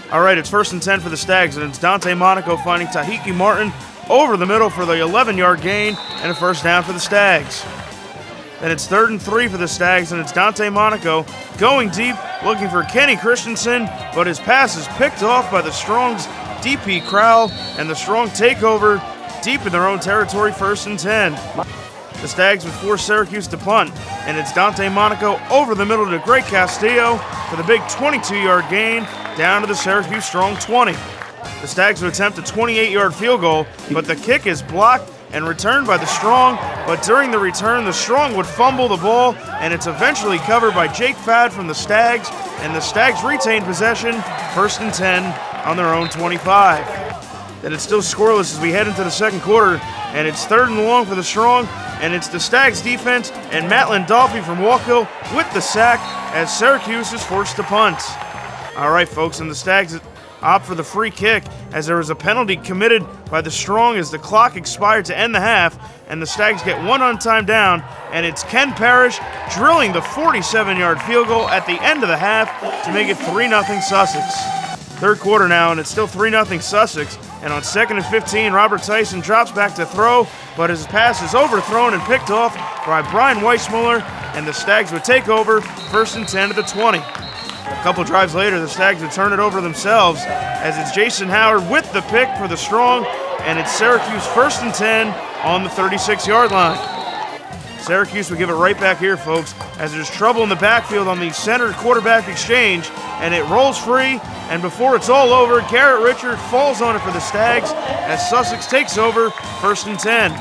All right, it's 1st and 10 for the Stags, and it's Dante Monaco finding Tahiki Martin over the middle for the 11-yard gain and a first down for the Stags. Then it's 3rd and 3 for the Stags, and it's Dante Monaco going deep, looking for Kenny Christensen, but his pass is picked off by the Strong's DP Crowell, and the Strong take over deep in their own territory, 1st and 10. The Stags would force Syracuse to punt, and it's Dante Monaco over the middle to Greg Castillo for the big 22-yard gain down to the Syracuse Strong 20. The Stags would attempt a 28-yard field goal, but the kick is blocked and returned by the Strong, but during the return, the Strong would fumble the ball, and it's eventually covered by Jake Fad from the Stags, and the Stags retain possession, 1st and 10 on their own 25. Then it's still scoreless as we head into the second quarter, and it's 3rd and long for the Strong, and it's the Stags defense and Matt Landolfi from Walkill with the sack as Syracuse is forced to punt. All right, folks, and the Stags opt for the free kick as there was a penalty committed by the Strong as the clock expired to end the half, and the Stags get one on-time down, and it's Ken Parrish drilling the 47-yard field goal at the end of the half to make it 3-0 Sussex. Third quarter now, and it's still 3-0 Sussex, and on 2nd and 15, Robert Tyson drops back to throw, but his pass is overthrown and picked off by Brian Weissmuller, and the Stags would take over, 1st and 10 to the 20. A couple drives later, the Stags would turn it over themselves as it's Jason Howard with the pick for the Strong, and it's Syracuse 1st and 10 on the 36-yard line. Syracuse would give it right back here, folks, as there's trouble in the backfield on the center quarterback exchange, and it rolls free, and before it's all over, Garrett Richard falls on it for the Stags as Sussex takes over, 1st and 10.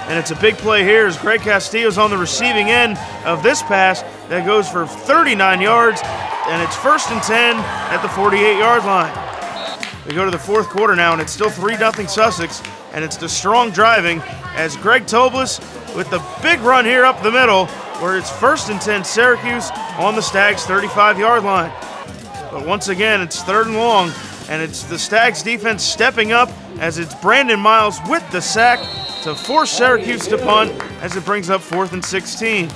And it's a big play here as Greg Castillo's on the receiving end of this pass that goes for 39 yards, and it's 1st and 10 at the 48-yard line. We go to the fourth quarter now, and it's still 3-0 Sussex, and it's the Strong driving as Greg Toblis with the big run here up the middle, where it's 1st and 10 Syracuse on the Stags' 35-yard line. But once again, it's 3rd and long, and it's the Stags defense stepping up as it's Brandon Miles with the sack to force Syracuse to punt as it brings up 4th and 16.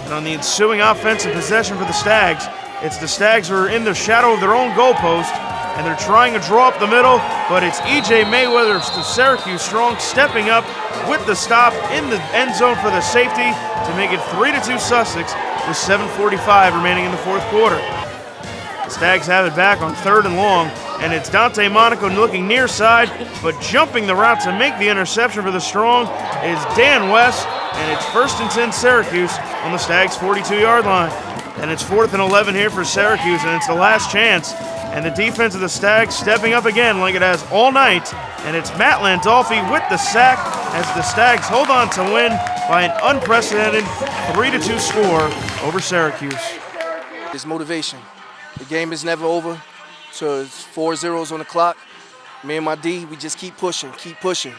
And on the ensuing offensive possession for the Stags, it's the Stags who are in the shadow of their own goalpost, and they're trying to draw up the middle, but it's E.J. Mayweather to Syracuse Strong stepping up with the stop in the end zone for the safety to make it 3-2 Sussex with 7:45 remaining in the fourth quarter. The Stags have it back on 3rd and long, and it's Dante Monaco looking near side, but jumping the route to make the interception for the Strong is Dan West, and it's 1st and 10 Syracuse on the Stags' 42-yard line. And it's 4th and 11 here for Syracuse, and it's the last chance. And the defense of the Stags stepping up again like it has all night, and it's Matt Landolfi with the sack as the Stags hold on to win by an unprecedented 3-2 score over Syracuse. It's motivation. The game is never over, so it's 4 zeros on the clock. Me and my D, we just keep pushing, keep pushing.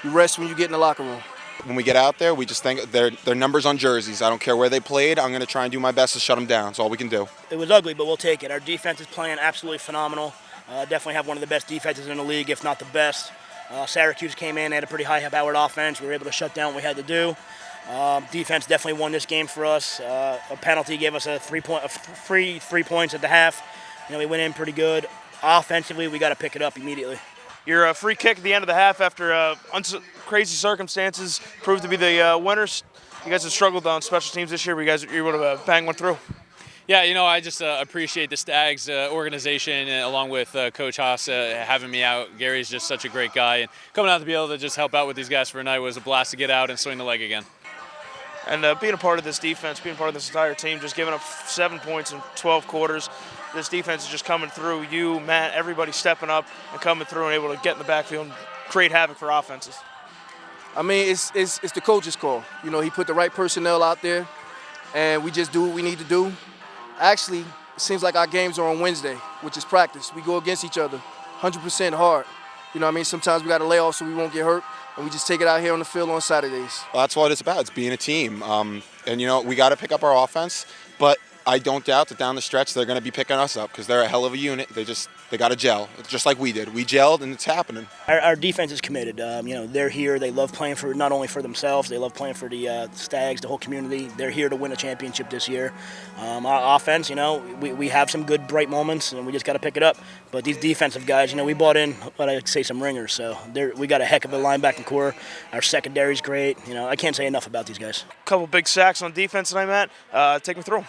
You rest when you get in the locker room. When we get out there, we just think their numbers on jerseys. I don't care where they played. I'm going to try and do my best to shut them down. That's all we can do. It was ugly, but we'll take it. Our defense is playing absolutely phenomenal. Definitely have one of the best defenses in the league, if not the best. Syracuse came in, they had a pretty high-powered offense. We were able to shut down what we had to do. Defense definitely won this game for us. A penalty gave us a free 3 points at the half. We went in pretty good. Offensively, we got to pick it up immediately. Your free kick at the end of the half after crazy circumstances proved to be the winners. You guys have struggled on special teams this year, but you guys were able to bang one through. Yeah, I just appreciate the Stags organization along with Coach Haas having me out. Gary's just such a great guy, and coming out to be able to just help out with these guys for a night was a blast to get out and swing the leg again. And being a part of this defense, being part of this entire team, just giving up 7 points in 12 quarters, this defense is just coming through. You, Matt, everybody stepping up and coming through and able to get in the backfield and create havoc for offenses. I mean, it's the coach's call. He put the right personnel out there, and we just do what we need to do. Actually, it seems like our games are on Wednesday, which is practice. We go against each other 100% hard. Sometimes we got to lay off so we won't get hurt, and we just take it out here on the field on Saturdays. Well, that's what it's about. It's being a team. And, we got to pick up our offense. But I don't doubt that down the stretch they're going to be picking us up because they're a hell of a unit. They got to gel, just like we did. We gelled, and it's happening. Our defense is committed. They're here. They love playing for not only for themselves. They love playing for the Stags, the whole community. They're here to win a championship this year. Our offense, we have some good bright moments, and we just got to pick it up. But these defensive guys, we bought in what I'd say some ringers. So we got a heck of a linebacking core. Our secondary's great. I can't say enough about these guys. Couple big sacks on defense tonight, Matt. Take me through 'em.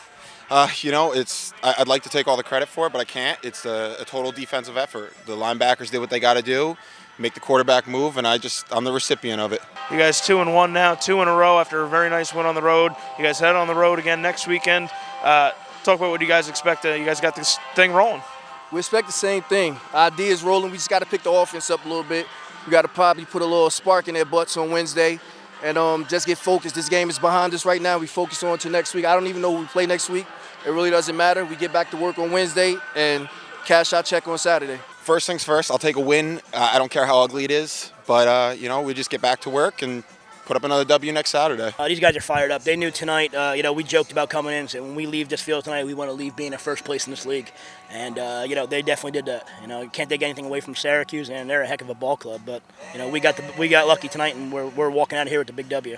I'd like to take all the credit for it, but I can't. It's a total defensive effort. The linebackers did what they got to do, make the quarterback move, and I'm the recipient of it. You guys 2-1 now, 2 in a row after a very nice win on the road. You guys head on the road again next weekend. Talk about what you guys expect. You guys got this thing rolling. We expect the same thing. Our idea is rolling. We just got to pick the offense up a little bit. We got to probably put a little spark in their butts on Wednesday and just get focused. This game is behind us right now. We focus on to next week. I don't even know who we play next week. It really doesn't matter. We get back to work on Wednesday and cash our check on Saturday. First things first, I'll take a win. I don't care how ugly it is, but we just get back to work and put up another W next Saturday. These guys are fired up. They knew tonight, we joked about coming in and said when we leave this field tonight, we want to leave being in first place in this league. And, they definitely did that. You can't take anything away from Syracuse, and they're a heck of a ball club. But, we got lucky tonight, and we're walking out of here with the big W.